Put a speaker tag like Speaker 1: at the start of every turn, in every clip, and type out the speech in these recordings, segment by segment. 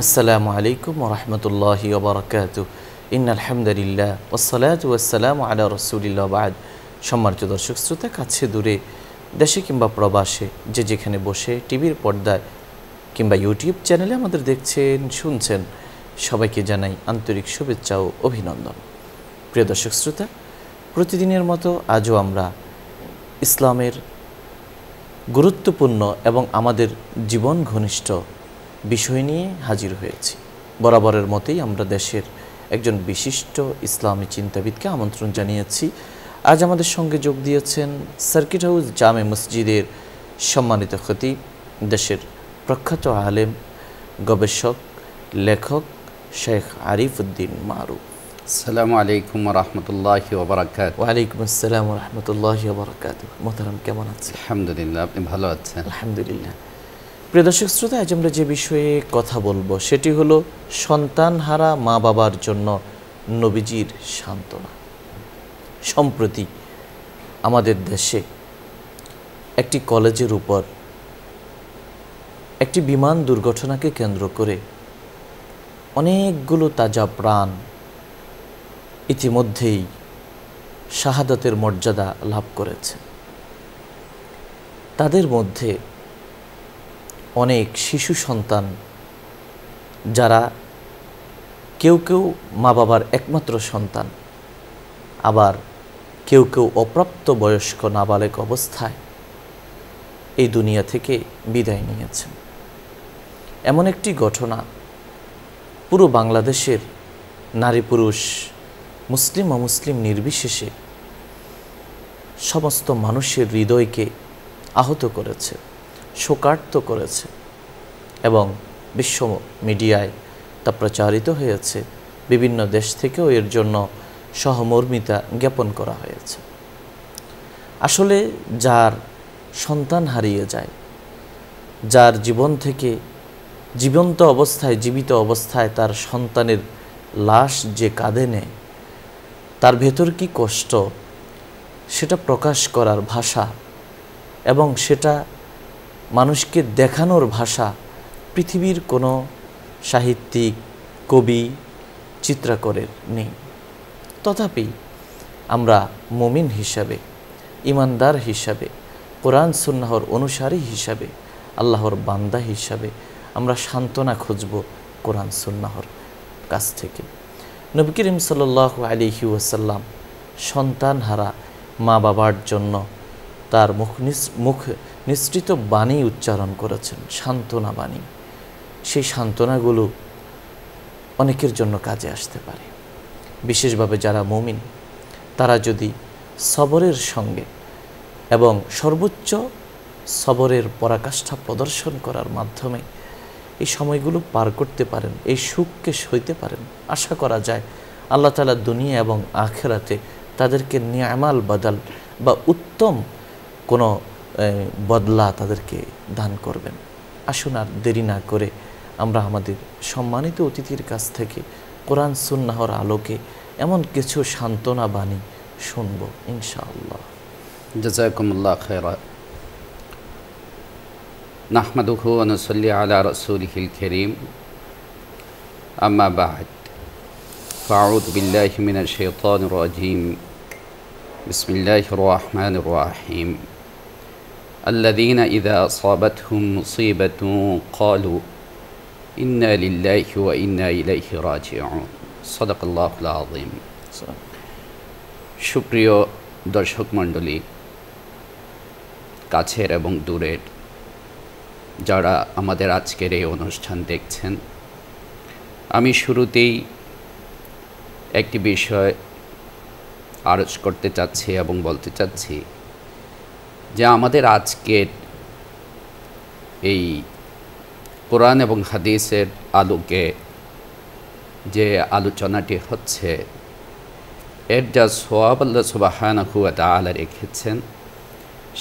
Speaker 1: আসসালামু আলাইকুম ওয়া রাহমাতুল্লাহি ওয়া বারাকাতুহু। ইন্নাল হামদুলিল্লাহ ওয়াসসালাতু ওয়াসসালামু আলা রাসূলিল্লাহ বা'দ। সম্মানিত দর্শক শ্রোতা, কাছে দূরে, দেশে কিংবা প্রবাসে, যে যেখানে বসে টিভির পর্দায় কিংবা ইউটিউব চ্যানেলে আমাদের দেখছেন, শুনছেন, সবাইকে জানাই আন্তরিক শুভেচ্ছা ও অভিনন্দন। প্রিয় দর্শক শ্রোতা, প্রতিদিনের মতো আজও আমরা ইসলামের গুরুত্বপূর্ণ এবং আমাদের জীবন ঘনিষ্ঠ বিষয় নিয়ে হাজির হয়েছি। বরাবরের মতোই আমরা দেশের একজন বিশিষ্ট ইসলামী চিন্তাবিদকে আমন্ত্রণ জানিয়েছি। আজ আমাদের সঙ্গে যোগ দিয়েছেন সার্কিট হাউস জামে মসজিদের সম্মানিত খতিব, দেশের প্রখ্যাত আলেম, গবেষক, লেখক শেখ আরিফ উদ্দিন মারুফ।
Speaker 2: আসসালামু আলাইকুম ওয়া রাহমাতুল্লাহি ওয়া বারাকাতুহু।
Speaker 1: ওয়া আলাইকুম আসসালাম ওয়া রাহমাতুল্লাহি ওয়া বারাকাতুহু। মোহতারাম, কেমন আছেন?
Speaker 2: আলহামদুলিল্লাহ, আপনি ভালো আছেন?
Speaker 1: আলহামদুলিল্লাহ। প্রিয় দর্শক শ্রোতা, আজ আমরা যে বিষয়ে কথা বলবো সেটি হলো সন্তানহারা মা বাবার জন্য নবীজির সান্ত্বনা। সম্প্রতি আমাদের দেশে একটি কলেজের উপর একটি বিমান দুর্ঘটনাকে কেন্দ্র করে অনেকগুলো তাজা প্রাণ ইতিমধ্যেই শাহাদাতের মর্যাদা লাভ করেছে। তাদের মধ্যে অনেক শিশু সন্তান, যারা কেউ কেউ মা বাবার একমাত্র সন্তান, আবার কেউ কেউ অপ্রাপ্ত বয়স্ক নাবালেক অবস্থায় এই দুনিয়া থেকে বিদায় নিয়েছেন। এমন একটি ঘটনা পুরো বাংলাদেশের নারী পুরুষ, মুসলিম অমুসলিম নির্বিশেষে সমস্ত মানুষের হৃদয়কে আহত করেছে, শোকার্ত করেছে এবং বিশ্ব মিডিয়ায় তা প্রচারিত হয়েছে। বিভিন্ন দেশ থেকেও এর জন্য সহমর্মিতা জ্ঞাপন করা হয়েছে। আসলে যার সন্তান হারিয়ে যায়, যার জীবন থেকে জীবন্ত অবস্থায়, জীবিত অবস্থায় তার সন্তানের লাশ যে কাঁধে নেয়, তার ভেতর কি কষ্ট, সেটা প্রকাশ করার ভাষা এবং সেটা মানুষকে দেখানোর ভাষা পৃথিবীর কোনো সাহিত্যিক, কবি, চিত্রকরের নেই। তথাপি আমরা মুমিন হিসাবে, ইমানদার হিসাবে, কোরআন সুন্নাহর অনুসারী হিসাবে, আল্লাহর বান্দা হিসাবে আমরা সান্ত্বনা খুঁজব কোরআন সুন্নাহর কাছ থেকে। নবী করিম সাল্লাল্লাহু আলাইহি ওয়াসাল্লাম সন্তানহারা মা বাবার জন্য তার মুখ নিঃসৃত বাণী উচ্চারণ করেছেন, সান্ত্বনা বাণী। সেই সান্ত্বনাগুলো অনেকের জন্য কাজে আসতে পারে। বিশেষভাবে যারা মুমিন, তারা যদি সবরের সঙ্গে এবং সর্বোচ্চ সবরের পরাকাষ্ঠা প্রদর্শন করার মাধ্যমে এই সময়গুলো পার করতে পারেন, এই সুখকে সইতে পারেন, আশা করা যায় আল্লাহ তাআলা দুনিয়া এবং আখিরাতে তাদেরকে নিয়ামাল বদল বা উত্তম কোনো বদলা তাদেরকে দান করবেন। আসুন আর দেরি না করে আমরা আমাদের সম্মানিত অতিথির কাছ থেকে কোরআন সুন্নাহর আলোকে এমন কিছু সান্ত্বনা বাণী শুনব ইনশাআল্লাহ।
Speaker 2: জাযাকুমুল্লাহ খায়রা। নাহমাদুহু ওয়া নুসাল্লি আলা রাসূলিহিল কারীম। আম্মা বা'দ। ফাআউযু বিল্লাহি মিনাশ শাইতানির রাজীম। বিসমিল্লাহির রাহমানির রাহিম। الذين إذا أصابتهم مصيبة قالوا إنا لله وإنا إليه راجعون صدق الله العظيم। সুপ্রিয় দর্শক মণ্ডলী, কাছের এবং দূরের যারা আমাদের আজকের এই অনুষ্ঠান দেখছেন, আমি শুরুতেই একটি বিষয় আরজ করতে চাচ্ছি এবং বলতে চাচ্ছি যে আমাদের আজকের এই কোরআন এবং হাদিসের আলোকে যে আলোচনাটি হচ্ছে, এর যা সোয়াব আল্লাহ সুবহানাহু ওয়া তাআলা রেখেছেন,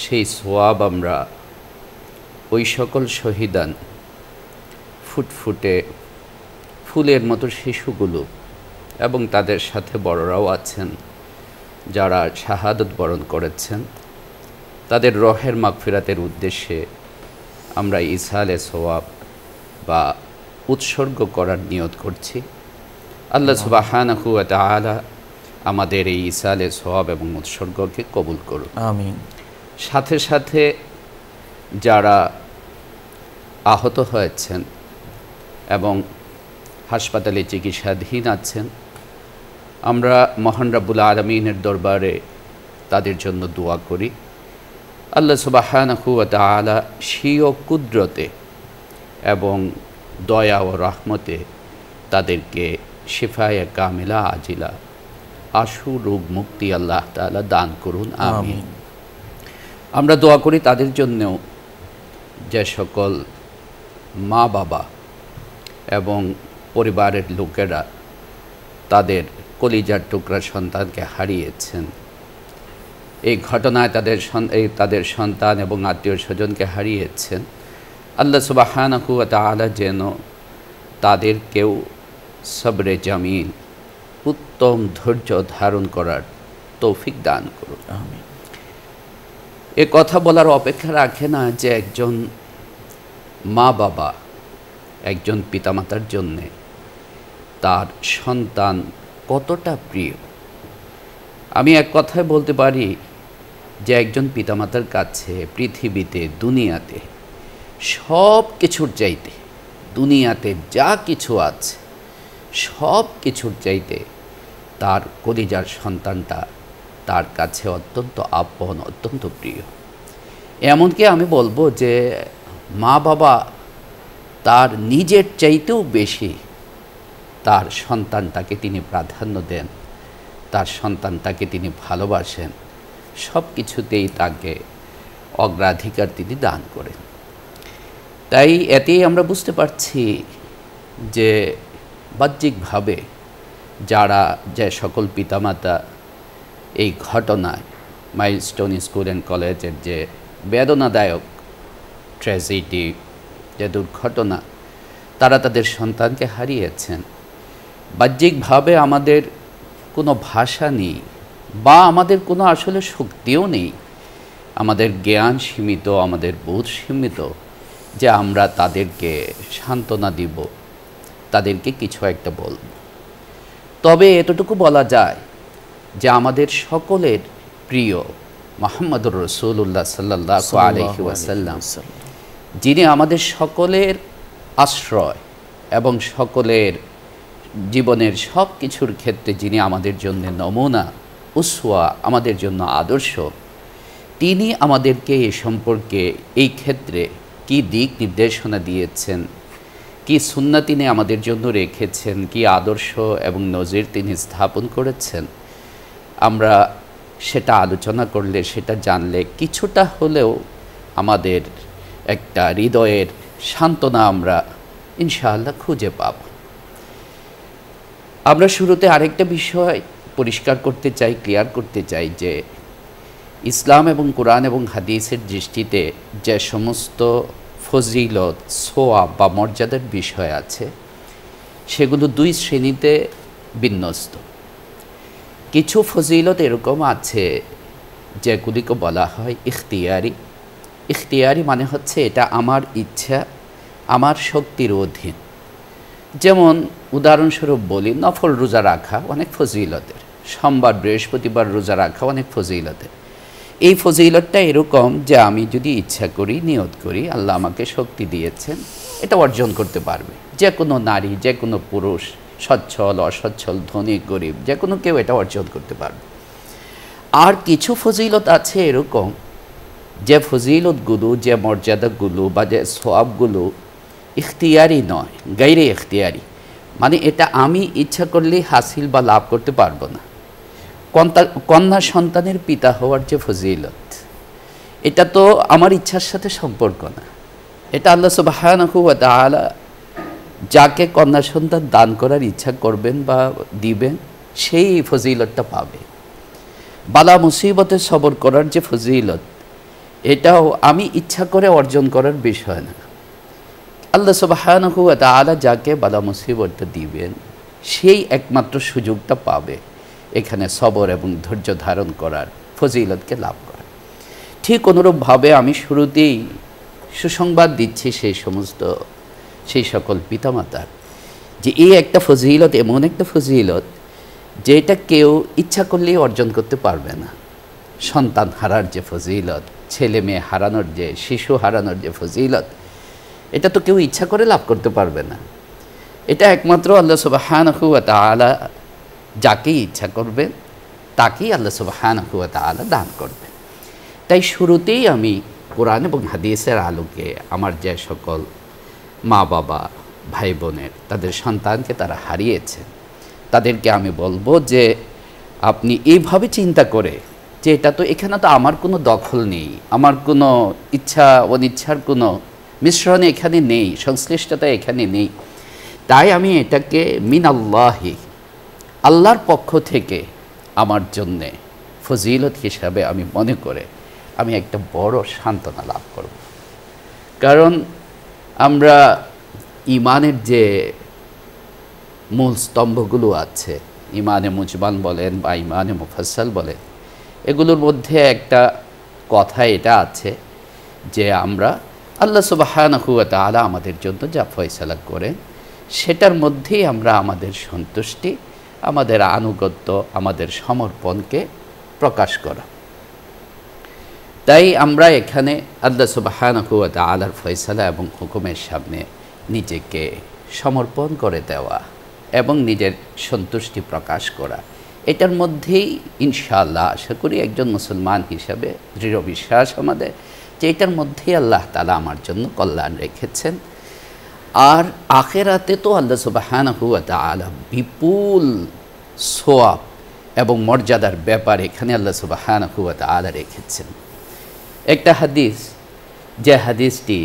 Speaker 2: সেই সোয়াব আমরা ওই সকল শহীদান, ফুটফুটে ফুলের মতো শিশুগুলো এবং তাদের সাথে বড়রাও আছেন যারা শাহাদত বরণ করেছেন, তাদের রহের মাগফিরাতের উদ্দেশ্যে আমরা ইসালে সোয়াব বা উৎসর্গ করার নিয়ত করছি। আল্লাহ সুবহানাহু ওয়া তাআলা আমাদের এই ইসালে সওয়াব এবং উৎসর্গকে কবুল করুন,
Speaker 1: আমিন।
Speaker 2: সাথে সাথে যারা আহত হয়েছেন এবং হাসপাতালে চিকিৎসাধীন আছেন, আমরা মহান রব্বুল আলামিনের দরবারে তাদের জন্য দোয়া করি। আল্লাহ সুবহানাহু ওয়া তাআলা স্বীয় কুদরতে এবং দয়া ও রহমতে তাদেরকে শিফায়ে কামিলা আজিলা আশু রোগ মুক্তি আল্লাহ তাআলা দান করুন, আমিন। আমরা দোয়া করি তাদের জন্যও যে সকল মা বাবা এবং পরিবারের লোকেরা তাদের কলিজার টুকরা সন্তানকে হারিয়েছেন, এই ঘটনায় তাদের সন্তান এবং আত্মীয় স্বজনকে হারিয়েছেন, আল্লাহ সুবহানাহু ওয়া তাআলা যেন তাদেরকেও সবরে জামিল, উত্তম ধৈর্য ধারণ করার তৌফিক দান করুন, আমিন। এ কথা বলার অপেক্ষা রাখে না যে একজন মা বাবা, একজন পিতামাতার জন্যে তার সন্তান কতটা প্রিয়। আমি এক কথায় বলতে পারি যে একজন পিতামাতার কাছে পৃথিবীতে, দুনিয়াতে সব কিছুর চাইতে, দুনিয়াতে যা কিছু আছে সব কিছুর চাইতে তার কলিজার সন্তানটা তার কাছে অত্যন্ত আপন, অত্যন্ত প্রিয়। এমনকি আমি বলবো যে মা বাবা তার নিজের চাইতেও বেশি তার সন্তানটাকে তিনি প্রাধান্য দেন, তার সন্তানটাকে তিনি ভালোবাসেন, সব কিছুতেই তাকে অগ্রাধিকার তিনি দান করেন। তাই এতেই আমরা বুঝতে পারছি যে বাহ্যিকভাবে যে সকল পিতামাতা এই ঘটনায় মাইলস্টোন স্কুল অ্যান্ড কলেজের যে বেদনাদায়ক ট্র্যাজেডি, যে দুর্ঘটনা, তারা তাদের সন্তানকে হারিয়েছেন, বাহ্যিকভাবে আমাদের কোনো ভাষা নেই বা আমাদের কোনো আসলে শক্তিও নেই, আমাদের জ্ঞান সীমিত, আমাদের বোধ সীমিত যে আমরা তাদেরকে সান্ত্বনা দিব, তাদেরকে কিছু একটা বলব। তবে এতটুকু বলা যায় যে আমাদের সকলের প্রিয় মুহাম্মদুর রাসূলুল্লাহ সাল্লাল্লাহু আলাইহি ওয়াসাল্লাম, যিনি আমাদের সকলের আশ্রয় এবং সকলের জীবনের সব কিছুর ক্ষেত্রে যিনি আমাদের জন্য নমুনা, উসওয়া, আমাদের জন্য আদর্শ, তিনি আমাদেরকে এ সম্পর্কে, এই ক্ষেত্রে কি দিক নির্দেশনা দিয়েছেন, কি সুন্নাহ তিনি আমাদের জন্য রেখেছেন, কি আদর্শ এবং নজির তিনি স্থাপন করেছেন, আমরা সেটা আলোচনা করলে, সেটা জানলে কিছুটা হলেও আমাদের একটা হৃদয়ের সান্ত্বনা আমরা ইনশাআল্লাহ খুঁজে পাব। আমরা শুরুতে আরেকটা বিষয় পরিষ্কার করতে চাই, ক্লিয়ার করতে চাই যে ইসলাম এবং কোরআন এবং হাদিসের দৃষ্টিতে যে সমস্ত ফজিলত, সোয়াব বা মর্যাদার বিষয় আছে সেগুলো দুই শ্রেণীতে বিন্যস্ত। কিছু ফজিলত এরকম আছে যেগুলিকে বলা হয় ইখতিয়ারি। ইখতিয়ারি মানে হচ্ছে এটা আমার ইচ্ছা, আমার শক্তির অধীন। যেমন উদাহরণস্বরূপ বলি, নফল রোজা রাখা অনেক ফজিলতের, সোমবার বৃহস্পতিবার রোজা রাখা অনেক ফজিলতের। এই ফজিলতটা এরকম যে আমি যদি ইচ্ছা করি, নিয়ত করি, আল্লাহ আমাকে শক্তি দিয়েছেন, এটা অর্জন করতে পারবে যে কোনো নারী, যে কোনো পুরুষ, সচ্ছল অসচ্ছল, ধনী গরিব, যে কোনো কেউ এটা অর্জন করতে পারবে। আর কিছু ফজিলত আছে এরকম যে ফজিলতগুলো, যে মর্যাদাগুলো বা যে সওয়াবগুলো ইখতিয়ারি নয়, গায়রে ইখতিয়ারি, মানে এটা আমি ইচ্ছা করলেই হাসিল বা লাভ করতে পারবো না। কন্যা সন্তানের পিতা হওয়ার যে ফজিলত, এটা তো আমার ইচ্ছার সাথে সম্পর্ক না, এটা আল্লাহ সুবহানাহু ওয়া তাআলা যাকে কন্যা সন্তান দান করার ইচ্ছা করবেন বা দিবেন সেই ফজিলতটা পাবে। বালা মুসিবতে সবর করার যে ফজিলত, এটাও আমি ইচ্ছা করে অর্জন করার বিষয় না। আল্লাহ সুবহানাহু ওয়া তাআলা যাকে বালা মুসিবতটা দিবেন সেই একমাত্র সুযোগটা পাবে এখানে সবর এবং ধৈর্য ধারণ করার, ফজিলতকে লাভ করার। ঠিক অনুরূপভাবে আমি শুরুতেই সুসংবাদ দিচ্ছি সেই সমস্ত সেই সকল পিতামাতার, যে এই একটা ফজিলত, এমন একটা ফজিলত যেটা কেউ ইচ্ছা করলেই অর্জন করতে পারবে না। সন্তান হারার যে ফজিলত, ছেলে মেয়ে হারানোর যে, শিশু হারানোর যে ফজিলত, এটা তো কেউ ইচ্ছা করে লাভ করতে পারবে না। এটা একমাত্র আল্লাহ সুবহানাহু ওয়া তাআলা যাকে ইচ্ছা করবেন তাকেই আল্লাহ সুবহানাহু ওয়া তাআলা দান করবেন। তাই শুরুতেই আমি কোরআন এবং হাদিসের আলোকে আমার যে সকল মা বাবা ভাই বোনের তাদের সন্তানকে তারা হারিয়েছেন, তাদেরকে আমি বলবো যে আপনি এইভাবে চিন্তা করে যে এটা তো, এখানে তো আমার কোনো দখল নেই, আমার কোনো ইচ্ছা অনিচ্ছার কোনো মিশ্রণ এখানে নেই, সংশ্লিষ্টতা এখানে নেই, তাই আমি এটাকে মিনাল্লাহি, আল্লাহর পক্ষ থেকে আমার জন্যে ফজিলত হিসাবে আমি মনে করে আমি একটা বড় সান্ত্বনা লাভ করব। কারণ আমরা ইমানের যে মূল স্তম্ভগুলো আছে, ইমানে মুজমাল বলেন বা ইমানে মুফাসসাল বলেন, এগুলোর মধ্যে একটা কথা এটা আছে যে আমরা আল্লাহ সুবহানাহু ওয়া তাআলা আমাদের জন্য যা ফয়সালা করেন সেটার মধ্যেই আমরা আমাদের সন্তুষ্টি, আমাদের আনুগত্য, আমাদের সমর্পণকে প্রকাশ করা। তাই আমরা এখানে আল্লাহ সুবহানাহু ওয়া তাআলার ফয়সালা এবং হুকুমের সামনে নিজেকে সমর্পণ করে দেওয়া এবং নিজের সন্তুষ্টি প্রকাশ করা, এটার মধ্যেই ইনশাআল্লাহ আশা করি একজন মুসলমান হিসাবে দৃঢ় বিশ্বাস আমাদের যে এটার মধ্যেই আল্লাহ তাআলা আমার জন্য কল্যাণ রেখেছেন। আর আখিরাতে তো আল্লাহ সুবহানাহু ওয়া তাআলা বিপুল সওয়াব এবং মর্যাদার ব্যাপার এখানে আল্লাহ সুবহানাহু ওয়া তাআলা রেখেছেন। একটা হাদিস, যে হাদিসটি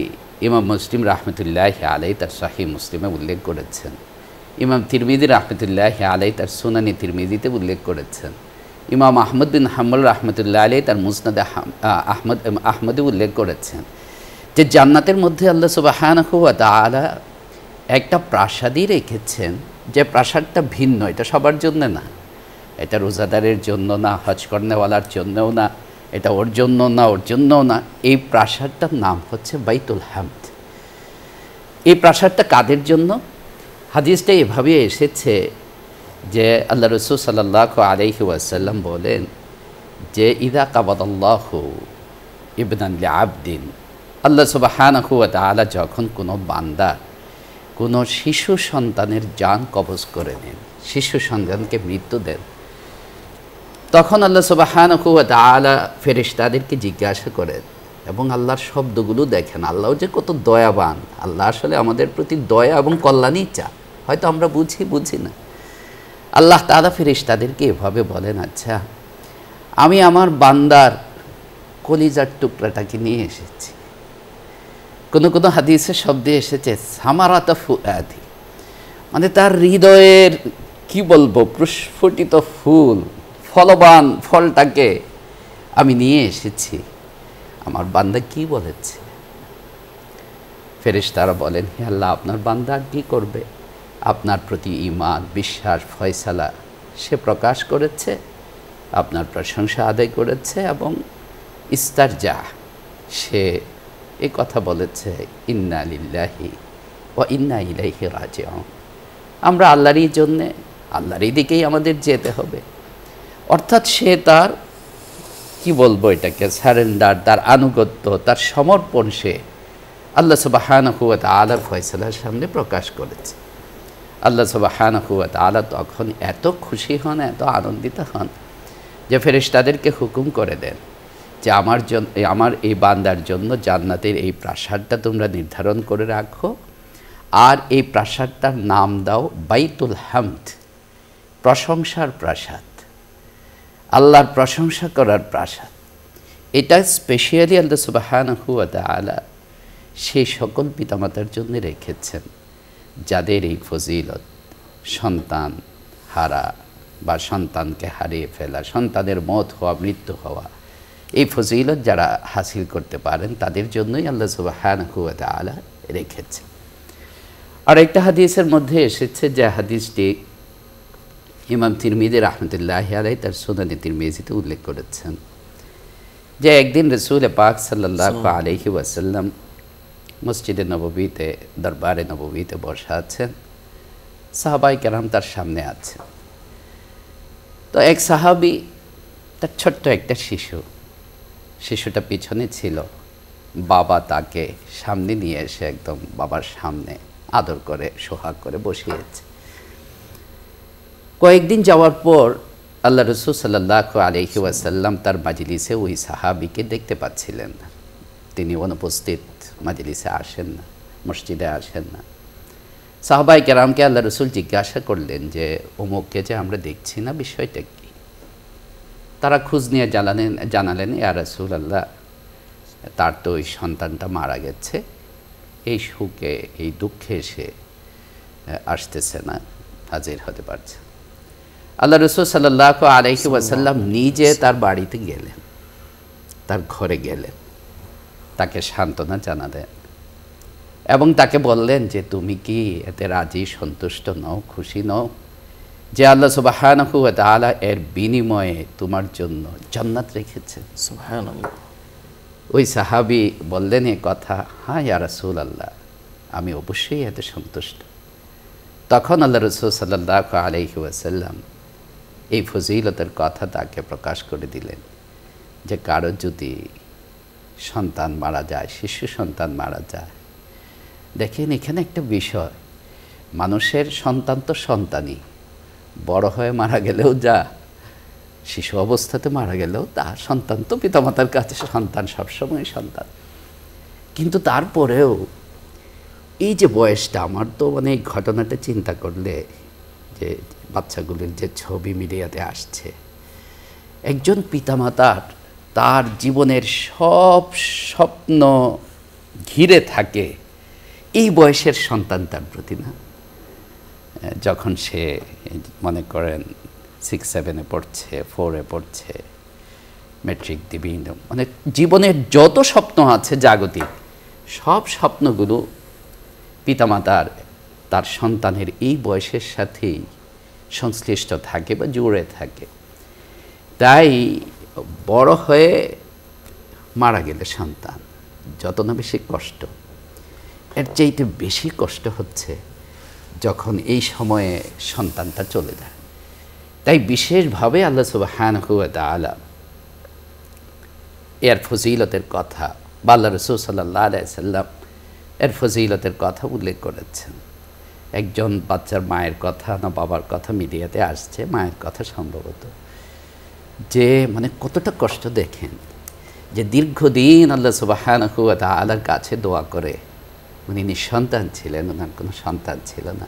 Speaker 2: ইমাম মুসলিম রাহমাতুল্লাহি আলাইহি তার সহিহ মুসলিমে উল্লেখ করেছেন, ইমাম তিরমিজি রাহমাতুল্লাহি আলাইহি তার সুনানে তিরমিজিতে উল্লেখ করেছেন, ইমাম আহমদ বিন হাম্বল রাহমাতুল্লাহি আলাইহি তার মুসনাদে আহমদে উল্লেখ করেছেন যে জান্নাতের মধ্যে আল্লাহ সুবহানাহু ওয়া তাআলা একটা প্রাসাদই রেখেছেন, যে প্রাসাদটা ভিন্ন, এটা সবার জন্য না, এটা রোজাদারের জন্য না, হজ করনেওয়ালার জন্যও না, এটা ওর জন্য না, ওর জন্যও না। এই প্রাসাদটার নাম হচ্ছে বাইতুল হামদ। এই প্রাসাদটা কাদের জন্য? হাদিসটা এভাবে এসেছে যে আল্লাহ রাসূল সাল্লাল্লাহু আলাইহি ওয়াসাল্লাম বলেন যে ইযা কাবাদাল্লাহু ইবনান লিআবদিন, আল্লাহ সুবহানাহু ওয়া তাআলা যখন কোনো বান্দা কোনো শিশু সন্তানের জান কবজ করে নেন, শিশু সন্তানকে মৃত্যু দেন, তখন আল্লাহ সুবহানাহু ওয়া তাআলা ফেরেশতাদেরকে জিজ্ঞাসা করেন এবং আল্লাহর শব্দগুলো দেখেন। আল্লাহ যে কত দয়াবান, আল্লাহ আসলে আমাদের প্রতি দয়া এবং কল্যাণই চায়, হয়তো আমরা বুঝি না। আল্লাহ তাআলা ফেরেশতাদেরকে এভাবে বলেন, আচ্ছা আমি আমার বান্দার কলিজার টুকরাটাকে নিয়ে এসেছি। কোনো কোনো হাদিসের শব্দে এসেছে সামারাতা ফুআদি, মানে তার হৃদয়ের কি বলবো প্রস্ফুটিত ফুল, ফলবান ফলটাকে আমি নিয়ে এসেছি। আমার বান্দা কি বলেছে? ফেরেশতারা বলেন, হে আল্লাহ, আপনার বান্দা আর কি করবে? আপনার প্রতি ঈমান, বিশ্বাস, ফয়সালা সে প্রকাশ করেছে, আপনার প্রশংসা আদায় করেছে এবং ইস্তারজা, সে এই কথা বলেছে ইন্না লিল্লাহি ওয়া ইন্না ইলাইহি রাজিউন, আমরা আল্লাহরই জন্যে, আল্লাহরই দিকেই আমাদের যেতে হবে। অর্থাৎ সে তার কি বলবো এটাকে সারেন্ডার, তার আনুগত্য, তার সমর্পণ সে আল্লাহ সুবহানাহু ওয়া তাআলার ফয়সালার সামনে প্রকাশ করেছে। আল্লাহ সুবহানাহু ওয়া তাআলা তখন এত খুশি হন, এত আনন্দিত হন যে ফেরেশতাদেরকে হুকুম করে দেন যে আমার এই বান্দার জন্য জান্নাতের এই প্রাসাদটা তোমরা নির্ধারণ করে রাখো, আর এই প্রাসাদটার নাম দাও বাইতুল হামদ, প্রশংসার প্রাসাদ, আল্লাহর প্রশংসা করার প্রাসাদ। এটা স্পেশালি আল্লাহ সুবহানাহু ওয়া তাআলা সেই সকল পিতামাতার জন্য রেখেছেন যাদের এই ফজিলত, সন্তান হারা বা সন্তানকে হারিয়ে ফেলা, সন্তানের মত হওয়া, মৃত্যু হওয়া, এই ফজিলত যারা হাসিল করতে পারেন তাদের জন্যই আল্লাহ সুবহানাহু ওয়া তাআলা রেখেছেন। আর একটা হাদিসের মধ্যে এসেছে, যে হাদিসটি ইমাম তিরমিজি রাহমাতুল্লাহি আলাইহি তার সুনানে তিরমিজিতে উল্লেখ করেছেন যে একদিন রাসূল পাক সাল্লাল্লাহু আলাইহি ওয়াসাল্লাম মসজিদে নববীতে, দরবারে নববীতে বসা আছেন, সাহাবাই কেরাম তার সামনে আছেন। তো এক সাহাবী, তার ছোট্ট একটা শিশুটা পিছনে ছিল, বাবা তাকে সামনে নিয়ে এসে একদম বাবার সামনে আদর করে সোহাগ করে বসিয়েছে। কয়েকদিন যাওয়ার পর আল্লাহ রসুল সাল্লাল্লাহু আলাইহি ওয়াসাল্লাম তার মাজলিসে ওই সাহাবীকে দেখতে পাচ্ছিলেন না। তিনি অনুপস্থিত, মাজলিসে আসেন না, মসজিদে আসেন না। সাহাবাই কেরামকে আল্লাহ রসুল জিজ্ঞাসা করলেন যে অমুককে যে আমরা দেখছি না, বিষয়টা কি? তারা খোঁজ নিয়ে জানালেন, ইয়া রাসূলুল্লাহ, তার তো ওই সন্তানটা মারা গেছে, এই শোকে এই দুঃখে সে আসতেছে না, হাজির হতে পারছে। আল্লাহ রসুল সাল্লাল্লাহু আলাইহি ওয়াসাল্লাম নিজে তার বাড়িতে গেলেন, তার ঘরে গেলেন, তাকে সান্ত্বনা জানালেন এবং তাকে বললেন যে তুমি কি এতে রাজি, সন্তুষ্ট নও, খুশি নও যে আল্লাহ সুবহানাহু ওয়া তাআলা এর বিনিময়ে তোমার জন্য জান্নাত রেখেছেন?
Speaker 1: সুবহানাল্লাহ।
Speaker 2: ওই সাহাবী বললেন এ কথা, হ্যাঁ ইয়া রাসূলুল্লাহ, আমি অবশ্যই এতে সন্তুষ্ট। তখন আল্লাহ রাসূল সাল্লাল্লাহু আলাইহি ওয়াসাল্লাম এই ফজিলতের কথা তাকে প্রকাশ করে দিলেন যে কারো যদি সন্তান মারা যায়, শিশু সন্তান মারা যায়, দেখেন এখানে একটা বিষয়, মানুষের সন্তান তো সন্তানই, বড় হয়ে মারা গেলেও যা, শিশু অবস্থাতে মারা গেলেও তা সন্তান, তো পিতামাতার কাছে সন্তান সবসময় সন্তান। কিন্তু তারপরেও এই যে বয়সটা, আমার তো মানে এই ঘটনাটা চিন্তা করলে যে বাচ্চাগুলির যে ছবি মিডিয়াতে আসছে, একজন পিতামাতার তার জীবনের সব স্বপ্ন ঘিরে থাকে এই বয়সের সন্তানটার প্রতি না। যখন সে মনে করেন 6-7-এ পড়ছে, 4-এ পড়ছে, ম্যাট্রিক দিবি, মানে জীবনের যত স্বপ্ন আছে জাগতিক, সব স্বপ্নগুলো পিতামাতার তার সন্তানের এই বয়সের সাথেই সংশ্লিষ্ট থাকে বা জুড়ে থাকে। তাই বড় হয়ে মারা গেলে সন্তান যত না বেশি কষ্ট, এর চাইতে বেশি কষ্ট হচ্ছে যখন এই সময়ে সন্তানটা চলে যায়। তাই বিশেষভাবে আল্লাহ সুবহানাহু ওয়া তাআলা এর ফজিলতের কথা বা আল্লাহ রাসূল সাল্লাল্লাহু আলাইহি সাল্লাম এর ফজিলতের কথা উল্লেখ করেছেন। একজন বাচ্চার মায়ের কথা না বাবার কথা মিডিয়াতে আসছে, মায়ের কথা সম্ভবত, যে মানে কতটা কষ্ট দেখেন, যে দীর্ঘদিন আল্লাহ সুবহানাহু ওয়া তাআলার কাছে দোয়া করে, উনি নিঃসন্তান ছিলেন, ওনার কোনো সন্তান ছিল না,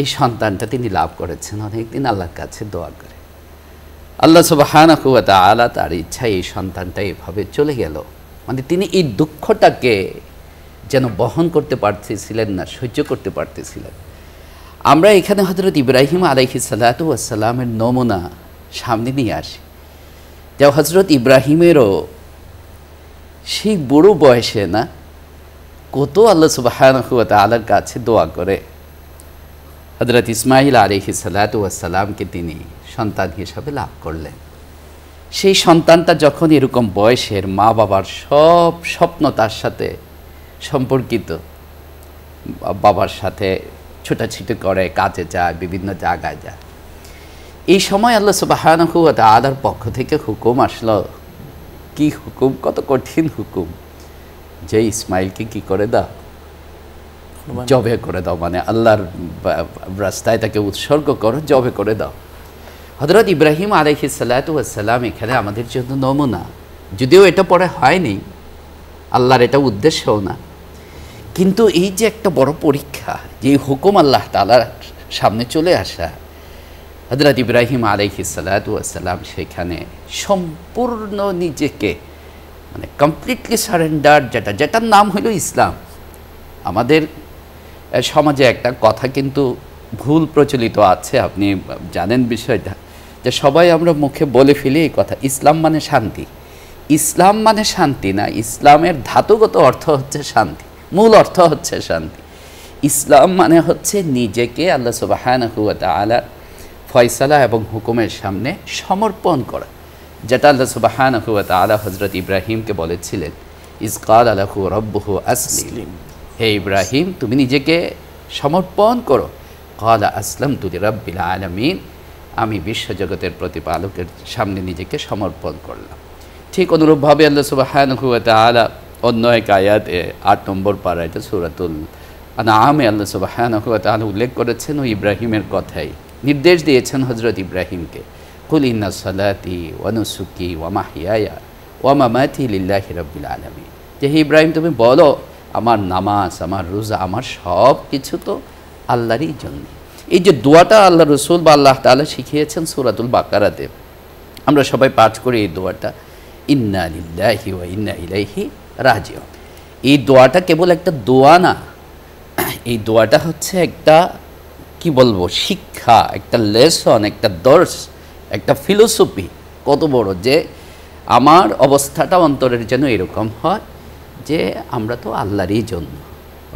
Speaker 2: এই সন্তানটা তিনি লাভ করেছেন অনেকদিন আল্লাহর কাছে দোয়া করে। আল্লাহ সুবহানাহু ওয়া তাআলা তার ইচ্ছায় এই সন্তানটা এভাবে চলে গেল, মানে তিনি এই দুঃখটাকে যেন বহন করতে পারতেছিলেন না, সহ্য করতে পারতেছিলেন। আমরা এখানে হযরত ইব্রাহিম আলাইহিস সালাতু ওয়াস সালামের নমুনা সামনে নিয়ে আসি, যে হযরত ইব্রাহিমেরও সেই বুড়ো বয়সে না কত আল্লাহ সুবহানাহু ওয়া তাআলার কাছে দোয়া করে হযরত ইসমাঈল আলাইহিস সালাতু ওয়াস সালামকে তিনি সন্তান হিসাবে লাভ করলেন। সেই সন্তানটা যখন এরকম বয়সের, মা বাবার সব স্বপ্ন তার সাথে সম্পর্কিত, বাবার সাথে ছোটাছুটি করে, কাজে যায়, বিভিন্ন জায়গায় যায়, এই সময় আল্লাহ সুবহানাহু ওয়া তাআলার পক্ষ থেকে হুকুম আসলো। কি হুকুম? কত কঠিন হুকুম, যে ইসমাইলকে কি করে দাও, জবে করে দাও, মানে আল্লাহর রাস্তায় তাকে উৎসর্গ করো, জবে করে দাও। হযরত ইব্রাহিম আলাইহিস সালাতু ওয়াস সালাম এখানে আমাদের জন্য নমুনা, যদিও এটা পরে হয়নি, আল্লাহর এটা উদ্দেশ্যও না, কিন্তু এই যে একটা বড় পরীক্ষা, যে হুকুম আল্লাহ তাআলার সামনে চলে আসা, হযরত ইব্রাহিম আলাইহিস সালাতু ওয়াস সালাম সেখানে সম্পূর্ণ নিজেকে মানে কমপ্লিটলি সারেন্ডার, যেটার নাম হলো ইসলাম। আমাদের সমাজে একটা কথা কিন্তু ভুল প্রচলিত আছে, আপনি জানেন বিষয়টা, যে সবাই আমরা মুখে বলে ফেলি এই কথা, ইসলাম মানে শান্তি। ইসলাম মানে শান্তি না, ইসলামের ধাতুগত অর্থ হচ্ছে শান্তি, মূল অর্থ হচ্ছে শান্তি। ইসলাম মানে হচ্ছে নিজেকে আল্লাহ সুবহানাহু ওয়া তাআলার ফয়সালা এবং হুকুমের সামনে সমর্পণ করা, যেটা আল্লাহ সুবহানাহু ওয়া তাআলা হযরত ইব্রাহিমকে বলেছিলেন ইজ ক্বালা লাহু রাব্বুহু আসলিম, হে ইব্রাহিম তুমি নিজেকে সমর্পণ করো। ক্বালা আসলামতু লিরাব্বিল আলামিন, আমি বিশ্বজগতের প্রতিপালকের সামনে নিজেকে সমর্পণ করলাম। ঠিক অনুরূপভাবে আল্লাহ সুবহানাহু ওয়া তাআলা অন্য এক আয়াতে ৮ নম্বর পারায় সূরাতুল আনআমে আল্লাহ সুবহানাহু ওয়া তাআলা উল্লেখ করেছেন ওই ইব্রাহিমের কথাই, নির্দেশ দিয়েছেন হযরত ইব্রাহিমকে, কুল ইন্না সালাতি ওয়া নুসুকি ওয়া মাহইয়ায়া ওয়া মামাতি লিল্লাহি রাব্বিল আলামিন, যে হে ইব্রাহিম তুমি বলো আমার নামাজ, আমার রোজা, আমার সব কিছু তো আল্লাহরই জন্য। এই যে দোয়াটা আল্লাহ রসুল বা আল্লাহ তাআলা শিখিয়েছেন সূরাতুল বাকারাতে, আমরা সবাই পাঠ করি এই দোয়াটা, ইন্না লিল্লাহি ওয়া ইন্না ইলাইহি রাজিউন। এই দোয়াটা কেবল একটা দোয়া না, এই দোয়াটা হচ্ছে একটা কি বলবো শিক্ষা, একটা লেসন, একটা দর্শ, একটা ফিলোসফি। কত বড় যে আমার অবস্থাটা অন্তরের যেন এরকম হয় যে আমরা তো আল্লাহরই জন্য,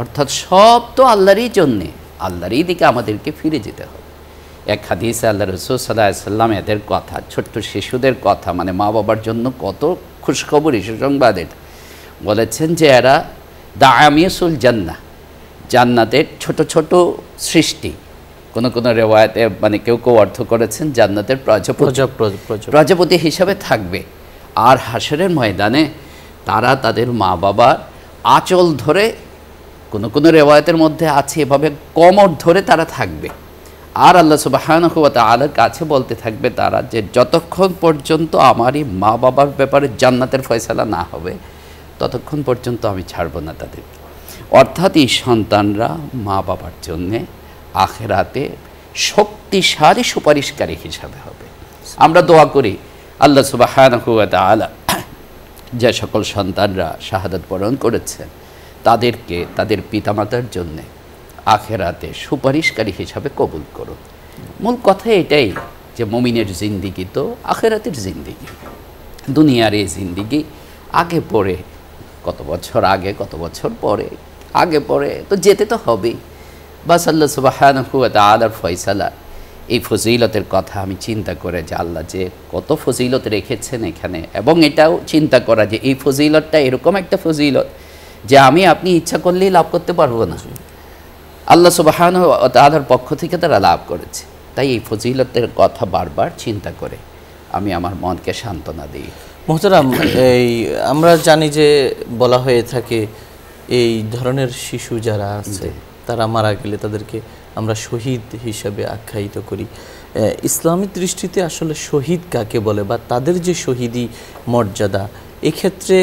Speaker 2: অর্থাৎ সব তো আল্লাহরই জন্যে, আল্লাহরই দিকে আমাদেরকে ফিরে যেতে হবে। এক হাদিসে আল্লাহ রসুল সাল্লাল্লাহু আলাইহি ওয়াসাল্লাম এদের কথা, ছোট্ট শিশুদের কথা, মানে মা বাবার জন্য কত খুশখবরি সুসংবাদের, বলেছেন যে এরা দাআমিয়াসুল জান্নাহ, জান্নাতের ছোট ছোট সৃষ্টি। কোনো কোনো রেওয়ায়াতে মানে কেউ কেউ অর্থ করেছেন জান্নাতের প্রজাপতি হিসাবে থাকবে। আর হাশরের ময়দানে তারা তাদের মা বাবার আঁচল ধরে, কোনো কোনো রেওয়ায়াতের মধ্যে আছে এভাবে কোমর ধরে তারা থাকবে। আর আল্লাহ সুবহানাহু ওয়া তাআলার কাছে বলতে থাকবে তারা যে যতক্ষণ পর্যন্ত আমারই মা বাবার ব্যাপারে জান্নাতের ফয়সালা না হবে ততক্ষণ পর্যন্ত আমি ছাড়ব না তাদের। অর্থাৎ এই সন্তানরা মা বাবার জন্যে আখিরাতে শক্তিশালী সুপারিশকারী হিসাবে হবে। আমরা দোয়া করি আল্লাহ সুবহানাহু ওয়া তাআলা যে সকল সন্তানরা শাহাদাত বরণ করেছেন তাদেরকে তাদের পিতামাতার জন্যে আখিরাতে সুপারিশকারী হিসাবে কবুল করুন। মূল কথা এটাই যে মুমিনের জিন্দিগি তো আখিরাতের জিন্দিগি, দুনিয়ার এই জিন্দিগি আগে পরে, কত বছর আগে কত বছর পরে, আগে পরে তো যেতে তো হবেই। বাস আল্লাহ সুবহানাহু ওয়া তাআলার ফয়সালা, এই ফজিলতের কথা আমি চিন্তা করে যে আল্লাহ যে কত ফজিলত রেখেছেন এখানে, এবং এটাও চিন্তা করা যে এই ফজিলতটা এরকম একটা ফজিলত যে আমি আপনি ইচ্ছা করলেই লাভ করতে পারবো না, আল্লাহ সুবহানাহু ওয়া তাআলার পক্ষ থেকে তারা লাভ করেছে। তাই এই ফজিলতের কথা বারবার চিন্তা করে আমি আমার মনকে সান্ত্বনা দিই।
Speaker 1: মোহতারাম, এই আমরা জানি যে বলা হয়ে থাকে এই ধরনের শিশু যারা আছে তারা মারা গেলে তাদেরকে আমরা শহীদ হিসাবে আখ্যায়িত করি। ইসলামী দৃষ্টিতে আসলে শহীদ কাকে বলে বা তাদের যে শহীদি মর্যাদা, এক্ষেত্রে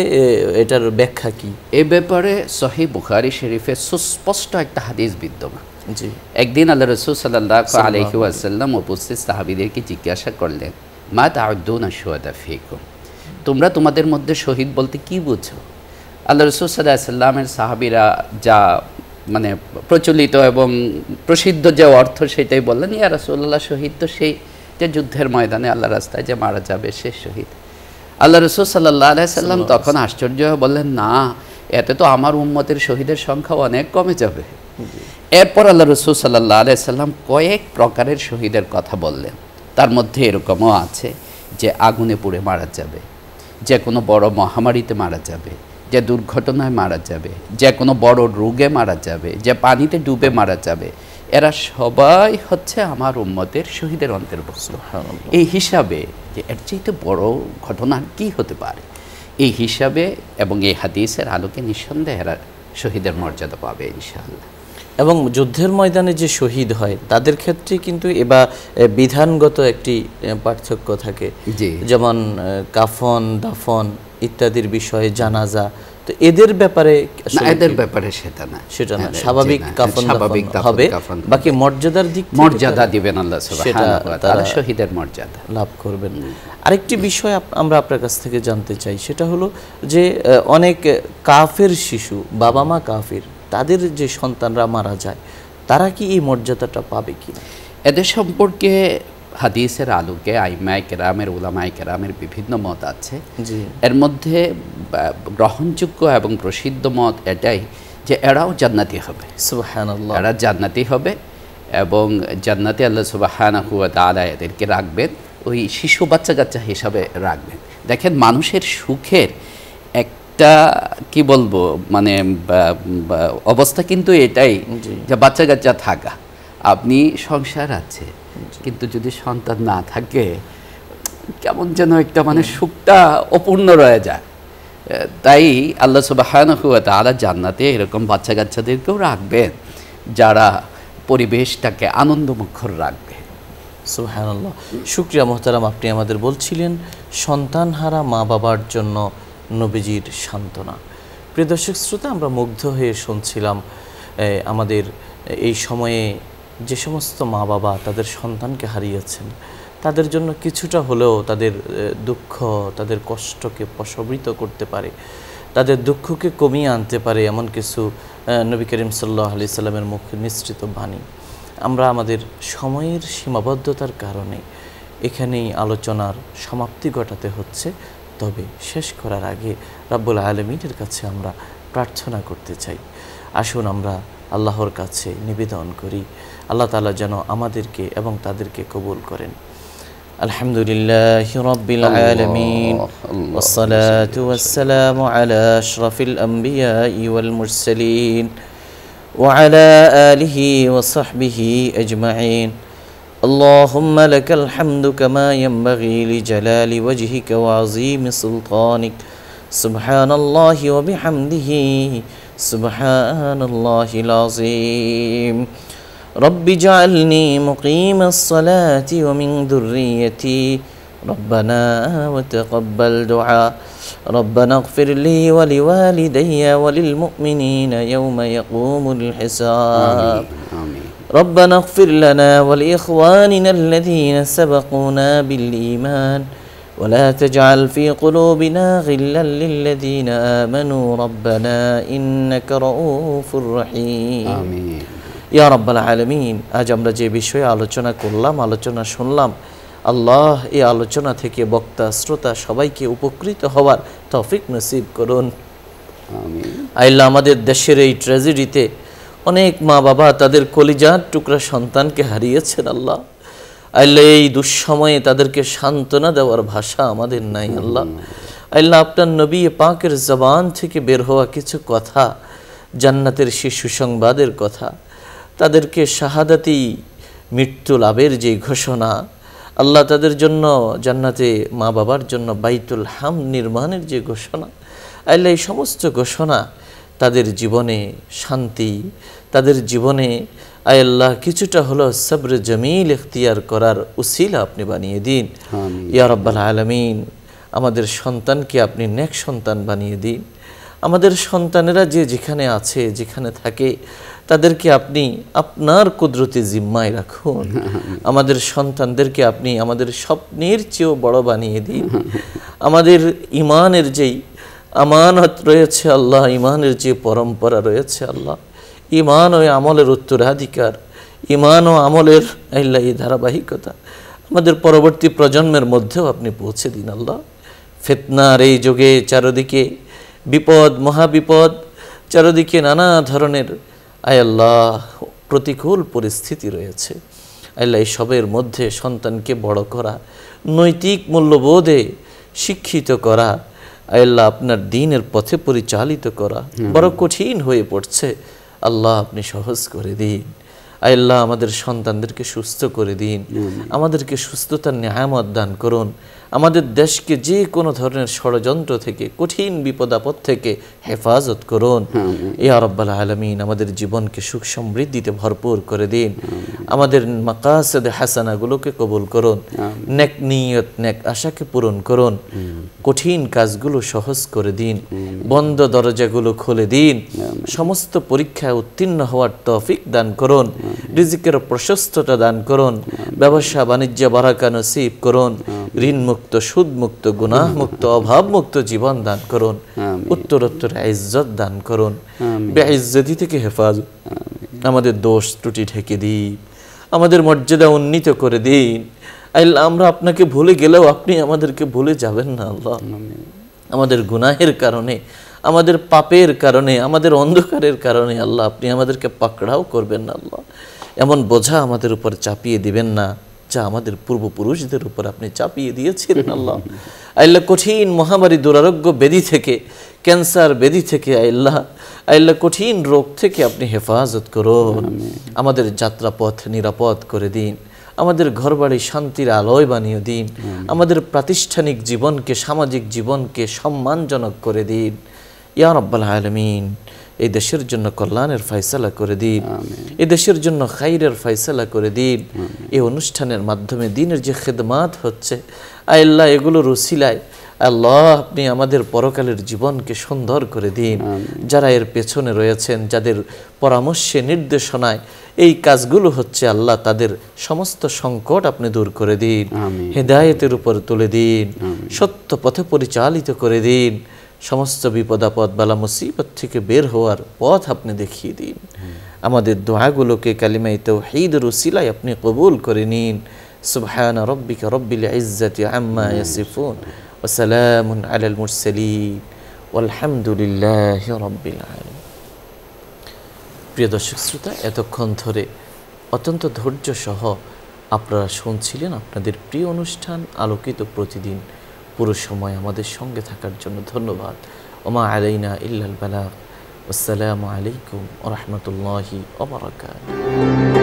Speaker 1: এটার ব্যাখ্যা কি?
Speaker 2: এ ব্যাপারে সহিহ বুখারী শরীফে সুস্পষ্ট একটা হাদিস বিদ্যমান।
Speaker 1: জি,
Speaker 2: একদিন আল্লাহ রাসূল সাল্লাল্লাহু আলাইহি ওয়াসাল্লাম উপস্থিত সাহাবীদেরকে জিজ্ঞাসা করলেন, মা তাউদ্দুনা শুহাদা ফিকুম, তোমরা তোমাদের মধ্যে শহীদ বলতে কি বুঝো? আল্লাহ রাসূল সাল্লাল্লাহু আলাইহি ওয়াসাল্লামের সাহাবীরা যা মানে প্রচলিত এবং প্রসিদ্ধ যে অর্থ সেটাই বললেন, ইয়া রাসূলুল্লাহ শহীদ তো সেই যে যুদ্ধের ময়দানে আল্লাহ রাস্তায় যে মারা যাবে সে শহীদ। আল্লাহ রাসূল সাল্লাল্লাহু আলাইহি ওয়াসাল্লাম তখন আশ্চর্য হয়ে বললেন, না, এতে তো আমার উম্মতের শহীদের সংখ্যা অনেক কমে যাবে। এরপর আল্লাহ রাসূল সাল্লাল্লাহু আলাইহি ওয়াসাল্লাম কয়েক প্রকারের শহীদের কথা বললেন। তার মধ্যে এরকমও আছে যে আগুনে পুড়ে মারা যাবে, যে কোনো বড় মহামারীতে মারা যাবে, যে দুর্ঘটনায় মারা যাবে, যে কোনো বড় রোগে মারা যাবে, যে পানিতে ডুবে মারা যাবে, এরা সবাই হচ্ছে আমার উম্মতের শহীদের অন্তর্ভুক্ত। এই হিসাবে যে এর চাইতে বড় ঘটনা কি হতে পারে, এই হিসাবে এবং এই হাদিসের আলোকে নিঃসন্দেহে এরা শহীদের মর্যাদা পাবে ইনশাআল্লাহ।
Speaker 1: এবং যুদ্ধের ময়দানে যে শহীদ হয় তাদের ক্ষেত্রে কিন্তু এবার বিধানগত একটি পার্থক্য থাকে, যেমন কাফন, দাফন ইত্যাদির বিষয়ে, জানাজা, তো এদের ব্যাপারে
Speaker 2: সেটা না,
Speaker 1: স্বাভাবিক কাফন হবে, বাকি মর্যাদার দিক
Speaker 2: মর্যাদা দিবেন আল্লাহ সুবহানাহু ওয়া তাআলা, শহীদের মর্যাদা লাভ
Speaker 1: করবেন। আরেকটি বিষয় আমরা আপনার কাছ থেকে জানতে চাই, সেটা হলো যে অনেক কাফের শিশু, বাবা মা কাফির, তাদের যে সন্তানরা মারা যায় তারা কি এই মর্যাদাটা পাবে কি?
Speaker 2: এদের সম্পর্কে হাদিসের আলোকে আইমায়ে কেরামের, উলামায়ে কেরামের বিভিন্ন মত আছে। এর মধ্যে গ্রহণযোগ্য এবং প্রসিদ্ধ মত এটাই যে এরাও জান্নাতি হবে।
Speaker 1: সুবহানাল্লাহ,
Speaker 2: এরা জান্নাতি হবে এবং জান্নাতে আল্লাহ সুবহানাহু ওয়া তাআলা এদেরকে রাখবেন, ওই শিশু বাচ্চা কাচ্চা হিসাবে রাখবেন। দেখেন, মানুষের সুখের একটা কি বলবো মানে অবস্থা কিন্তু এটাই যে বাচ্চা কাচ্চা থাকা, আপনি সংসার আছে কিন্তু যদি সন্তান না থাকে কেমন যেন একটা মানে সুখটা অপূর্ণ রয়ে যায়। তাই আল্লাহ সুবহানাহু ওয়া তাআলা জান্নাতে এরকম বাচ্চা কাচ্চাদেরকেও রাখবেন যারা পরিবেশটাকে আনন্দমুখর রাখবে।
Speaker 1: সুবহানাল্লাহ। শুকরিয়া মোহতারাম, আপনি আমাদের বলছিলেন সন্তানহারা মা বাবার জন্য নবীজির সান্ত্বনা। প্রিয় দর্শক শ্রোতা, আমরা মুগ্ধ হয়ে শুনছিলাম আমাদের এই সময়ে যে সমস্ত মা বাবা তাদের সন্তানকে হারিয়েছেন তাদের জন্য কিছুটা হলেও তাদের দুঃখ, তাদের কষ্টকে প্রশমিত করতে পারে, তাদের দুঃখকে কমিয়ে আনতে পারে এমন কিছু নবী করিম সাল্লাল্লাহু আলাইহি সাল্লামের মুখে নিঃসৃত বাণী। আমরা আমাদের সময়ের সীমাবদ্ধতার কারণে এখানেই আলোচনার সমাপ্তি ঘটাতে হচ্ছে। তবে শেষ করার আগে রাব্বুল আলামিনের কাছে আমরা প্রার্থনা করতে চাই। আসুন আমরা আল্লাহর কাছে নিবেদন করি, আল্লাহ তাআলা যেন আমাদেরকে এবং তাদেরকে কবুল করেন। আলহামদুলিল্লাহি রাব্বিল আলামিন ওয়াসসালাতু ওয়াসসালামু আলা আশরাফিল আমবিয়াই ওয়াল মুরসালিন ওয়া আলা আলিহি ওয়া সাহবিহি আজমাইন। اللهم لك الحمد كما ينبغي لجلال وجهك وعظيم سلطانك سبحان الله وبحمده سبحان الله العظيم رب اجعلني مقيم الصلاة ومن ذريتي ربنا وتقبل دعاء ربنا اغفر لي ولوالدي وللمؤمنين يوم يقوم الحساب
Speaker 2: آمين.
Speaker 1: ربنا اغفر لنا ولإخواننا الذين سبقونا بالإيمان ولا تجعل في قلوبنا غلا للذين آمنوا ربنا إنك رؤوف رحيم
Speaker 2: آمين.
Speaker 1: ইয়া রাব্বাল আলামিন, আজ আমরা যে বিষয়ে আলোচনা করলাম, আলোচনা শুনলাম, আল্লাহ এই আলোচনা থেকে বক্তা শ্রোতা সবাইকে উপকৃত হওয়ার তৌফিক নসিব করুন।
Speaker 2: আমিন।
Speaker 1: আল্লাহ আমাদের দেশের এই ট্র্যাজেডিতে অনেক মা বাবা তাদের কলিজার টুকরা সন্তানকে হারিয়েছেন। আল্লাহ এই দুঃসময়ে তাদেরকে সান্ত্বনা দেওয়ার ভাষা আমাদের নাই। আল্লাহ আপনার নবী পাকের জবান থেকে বের হওয়া কিছু কথা, জান্নাতের সেই সুসংবাদের কথা, তাদেরকে শাহাদাতি মৃত্যু লাভের যে ঘোষণা, আল্লাহ তাদের জন্য জান্নাতে মা বাবার জন্য বাইতুল হাম নির্মাণের যে ঘোষণা, আল্লাহ এই সমস্ত ঘোষণা তাদের জীবনে শান্তি, তাদের জীবনে আল্লাহ কিছুটা হলো সবর জমিল ইখতিয়ার করার উসিলা আপনি বানিয়ে দিন। ইয়া রাব্বাল আলামিন, আমাদের সন্তানকে আপনি নেক সন্তান বানিয়ে দিন। আমাদের সন্তানেরা যে যেখানে আছে, যেখানে থাকে, তাদেরকে আপনি আপনার কুদরতি জিম্মায় রাখুন। আমাদের সন্তানদেরকে আপনি আমাদের স্বপ্নের চেয়েও বড় বানিয়ে দিন। আমাদের ইমানের যেই আমানত রয়েছে আল্লাহ, ইমানের যে পরম্পরা রয়েছে আল্লাহ, ইমান ও আমলের উত্তরাধিকার, ইমান ও আমলের আল্লাহ এই ধারাবাহিকতা আমাদের পরবর্তী প্রজন্মের মধ্যেও আপনি পৌঁছে দিন। আল্লাহ ফিতনার এই যুগে চারদিকে বিপদ, মহাবিপদ, চারদিকে নানা ধরনের আল্লাহ প্রতিকূল পরিস্থিতি রয়েছে। আল্লাহ এই সবের মধ্যে সন্তানকে বড় করা, নৈতিক মূল্যবোধে শিক্ষিত করা, আল্লাহ আপনার দ্বীনের পথে পরিচালিত করা বড় কঠিন হয়ে পড়ছে। আল্লাহ আপনি সহজ করে দিন। আল্লাহ আমাদের সন্তানদেরকে সুস্থ করে দিন, আমাদেরকে সুস্থতার নেয়ামত দান করুন। আমাদের দেশকে যে কোনো ধরনের ষড়যন্ত্র থেকে, কঠিন বিপদ আপদ থেকে হেফাজত করুন। ইয়া রাব্বাল আলামিন, আমাদের জীবনকে সুখ সমৃদ্ধিতে ভরপুর করে দিন। আমাদের মাকাসিদ হাসানাগুলোকে কবুল করুন। নেক নিয়ত, নেক আশাকে পূরণ করুন। কঠিন কাজগুলো সহজ করে দিন, বন্ধ দরজাগুলো খুলে দিন। সমস্ত পরীক্ষায় উত্তীর্ণ হওয়ার তৌফিক দান করুন। রিজিকের প্রশস্ততা দান করুন। ব্যবসা বাণিজ্য বারাকা নসিব করুন। ঋণ মুক্ত, সুদ মুক্ত, গুনাহ মুক্ত, অভাব মুক্ত জীবন দান করুন। উত্তরোত্তর ইজ্জত দান করুন। বেইজ্জতি থেকে হেফাজত, আমাদের দোষ ত্রুটি ঢেকে দিন, আমাদের মর্যাদা উন্নীত করে দিন। আল্লাহ আমরা আপনাকে ভুলে গেলেও আপনি আমাদেরকে ভুলে যাবেন না। আল্লাহ আমাদের গুনাহের কারণে, আমাদের পাপের কারণে, আমাদের অন্ধকারের কারণে আল্লাহ আপনি আমাদেরকে পাকড়াও করবেন না। আল্লাহ এমন বোঝা আমাদের উপর চাপিয়ে দিবেন না যা আমাদের পূর্বপুরুষদের উপর আপনি চাপিয়ে দিয়েছিলেন। আল্লাহ আল্লাহ কঠিন মহামারী দুরারোগ্য ব্যাধি থেকে, ক্যান্সার ব্যাধি থেকে আল্লাহ কঠিন রোগ থেকে আপনি হেফাজত করুন। আমাদের যাত্রাপথ নিরাপদ করে দিন, আমাদের ঘরবাড়ি শান্তির আলোয় বানিয়ে দিন, আমাদের প্রাতিষ্ঠানিক জীবনকে, সামাজিক জীবনকে সম্মানজনক করে দিন ইয়া রাব্বাল আলামিন। এই দেশের জন্য কল্যাণের ফয়সালা করে দিন, এই দেশের জন্য খাইরের ফয়সালা করে দিন। এই অনুষ্ঠানের মাধ্যমে দিনের যে খেদমাত হচ্ছে আল্লাহ, এগুলোর উসিলায় আল্লাহ আপনি আমাদের পরকালের জীবনকে সুন্দর করে দিন। যারা এর পেছনে রয়েছেন, যাদের পরামর্শে নির্দেশনায় এই কাজগুলো হচ্ছে আল্লাহ, তাদের সমস্ত সংকট আপনি দূর করে দিন, হেদায়েতের উপর তুলে দিন, সত্য পথে পরিচালিত করে দিন। সমস্ত বিপদ আপদ বালা মুসিবত থেকে বের হওয়ার পথ আপনি দেখিয়ে দিন। আমাদের দোয়াগুলোকে কালিমায়ে তাওহীদের উসিলায় আপনি কবুল করে নিন। সুবহান রাব্বিকা রব্বিল ইজ্জাতি আম্মা ইয়াসিফুন ওয়া সালামুন আলাল মুরসালিন ওয়ালহামদুলিল্লাহি রাব্বিল আলামিন। প্রিয় দর্শক শ্রোতা, এতক্ষণ ধরে অত্যন্ত ধৈর্য সহ আপনারা শুনছিলেন আপনাদের প্রিয় অনুষ্ঠান আলোকিত প্রতিদিন। পুরো সময় আমাদের সঙ্গে থাকার জন্য ধন্যবাদ। ওমা আলাইনা ইল্লাল বালাগ। আসসালামু আলাইকুম ওয়া রাহমাতুল্লাহি ওয়া বারাকাতুহু।